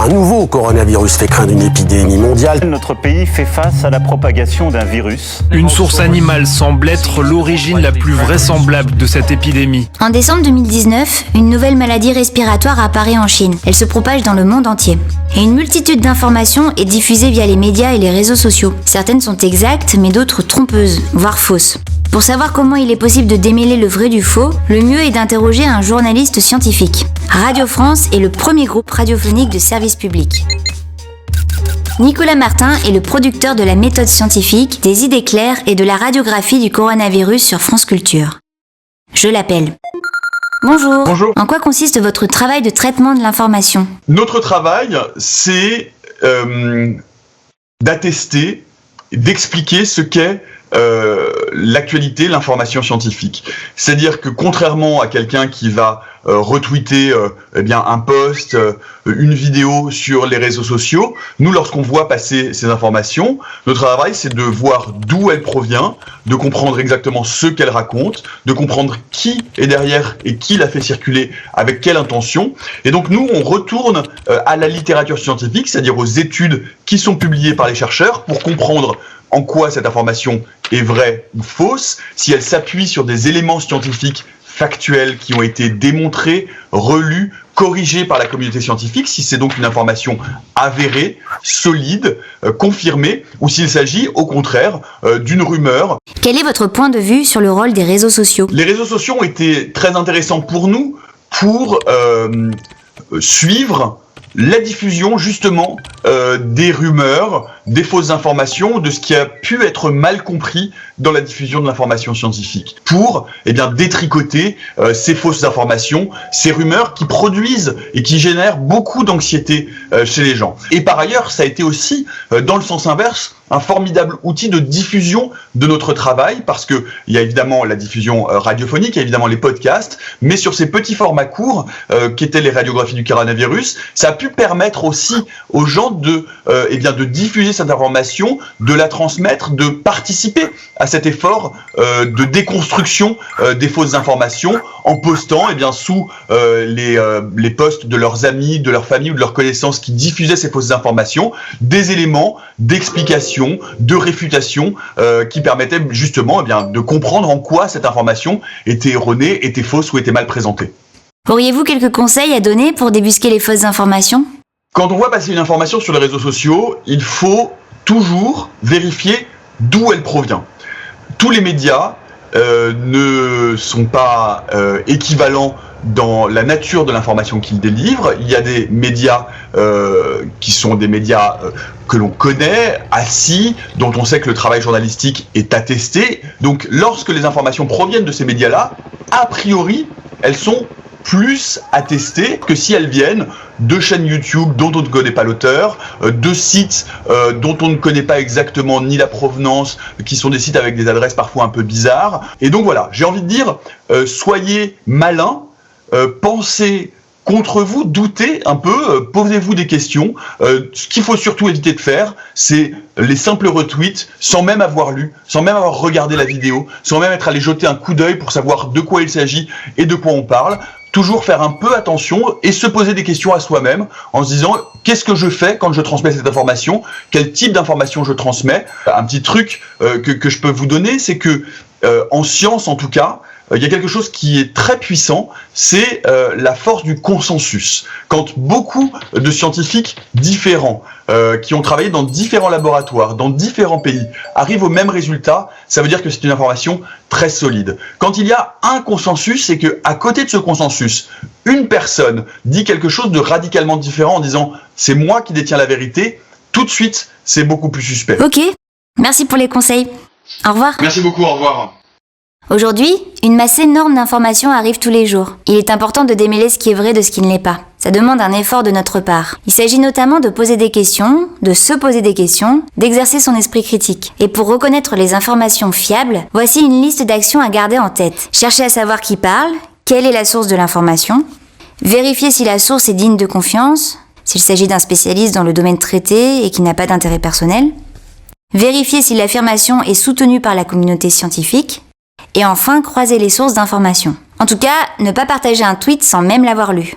Un nouveau coronavirus fait craindre une épidémie mondiale. Notre pays fait face à la propagation d'un virus. Une source animale semble être l'origine la plus vraisemblable de cette épidémie. En décembre 2019, une nouvelle maladie respiratoire apparaît en Chine. Elle se propage dans le monde entier. Et une multitude d'informations est diffusée via les médias et les réseaux sociaux. Certaines sont exactes, mais d'autres trompeuses, voire fausses. Pour savoir comment il est possible de démêler le vrai du faux, le mieux est d'interroger un journaliste scientifique. Radio France est le premier groupe radiophonique de service public. Nicolas Martin est le producteur de la méthode scientifique, des idées claires et de la radiographie du coronavirus sur France Culture. Je l'appelle. Bonjour. Bonjour. En quoi consiste votre travail de traitement de l'information ? Notre travail, c'est d'attester, d'expliquer ce qu'est l'actualité, l'information scientifique. C'est-à-dire que contrairement à quelqu'un qui va retweeter un post, une vidéo sur les réseaux sociaux, nous, lorsqu'on voit passer ces informations, notre travail, c'est de voir d'où elle provient, de comprendre exactement ce qu'elle raconte, de comprendre qui est derrière et qui l'a fait circuler, avec quelle intention. Et donc nous, on retourne à la littérature scientifique, c'est-à-dire aux études qui sont publiées par les chercheurs pour comprendre en quoi cette information est vraie ou fausse, si elle s'appuie sur des éléments scientifiques factuels qui ont été démontrés, relus, corrigés par la communauté scientifique, si c'est donc une information avérée, solide, confirmée, ou s'il s'agit au contraire d'une rumeur. Quel est votre point de vue sur le rôle des réseaux sociaux ? Les réseaux sociaux ont été très intéressants pour nous pour suivre la diffusion justement des rumeurs, des fausses informations, de ce qui a pu être mal compris dans la diffusion de l'information scientifique, pour détricoter ces fausses informations, ces rumeurs qui produisent et qui génèrent beaucoup d'anxiété chez les gens. Et par ailleurs, ça a été aussi, dans le sens inverse, un formidable outil de diffusion de notre travail, parce que il y a évidemment la diffusion radiophonique, il y a évidemment les podcasts, mais sur ces petits formats courts qu'étaient les radiographies du coronavirus, ça a pu permettre aussi aux gens de diffuser cette information, de la transmettre, de participer à cet effort de déconstruction des fausses informations, en postant sous les posts de leurs amis, de leur famille ou de leurs connaissances qui diffusaient ces fausses informations, des éléments d'explication, de réfutation qui permettaient justement de comprendre en quoi cette information était erronée, était fausse ou était mal présentée. Auriez-vous quelques conseils à donner pour débusquer les fausses informations ? Quand on voit passer une information sur les réseaux sociaux, il faut toujours vérifier d'où elle provient. Tous les médias ne sont pas équivalents dans la nature de l'information qu'ils délivrent. Il y a des médias qui sont des médias que l'on connaît, assis, dont on sait que le travail journalistique est attesté. Donc lorsque les informations proviennent de ces médias-là, a priori, elles sont plus attestées que si elles viennent de chaînes YouTube dont on ne connaît pas l'auteur, de sites dont on ne connaît pas exactement ni la provenance, qui sont des sites avec des adresses parfois un peu bizarres. Et donc voilà, j'ai envie de dire, soyez malins, pensez contre vous, doutez un peu, posez-vous des questions. Ce qu'il faut surtout éviter de faire, c'est les simples retweets, sans même avoir lu, sans même avoir regardé la vidéo, sans même être allé jeter un coup d'œil pour savoir de quoi il s'agit et de quoi on parle. Toujours faire un peu attention et se poser des questions à soi-même en se disant qu'est-ce que je fais quand je transmets cette information, quel type d'information je transmets. Un petit truc que je peux vous donner, c'est que en science en tout cas, il y a quelque chose qui est très puissant, c'est la force du consensus. Quand beaucoup de scientifiques différents, qui ont travaillé dans différents laboratoires, dans différents pays, arrivent au même résultat, ça veut dire que c'est une information très solide. Quand il y a un consensus, c'est que à côté de ce consensus, une personne dit quelque chose de radicalement différent en disant « c'est moi qui détiens la vérité », tout de suite, c'est beaucoup plus suspect. Ok, merci pour les conseils. Au revoir. Merci beaucoup, au revoir. Aujourd'hui, une masse énorme d'informations arrive tous les jours. Il est important de démêler ce qui est vrai de ce qui ne l'est pas. Ça demande un effort de notre part. Il s'agit notamment de poser des questions, de se poser des questions, d'exercer son esprit critique. Et pour reconnaître les informations fiables, voici une liste d'actions à garder en tête. Cherchez à savoir qui parle, quelle est la source de l'information, vérifier si la source est digne de confiance, s'il s'agit d'un spécialiste dans le domaine traité et qui n'a pas d'intérêt personnel, vérifier si l'affirmation est soutenue par la communauté scientifique, et enfin croiser les sources d'informations. En tout cas, ne pas partager un tweet sans même l'avoir lu.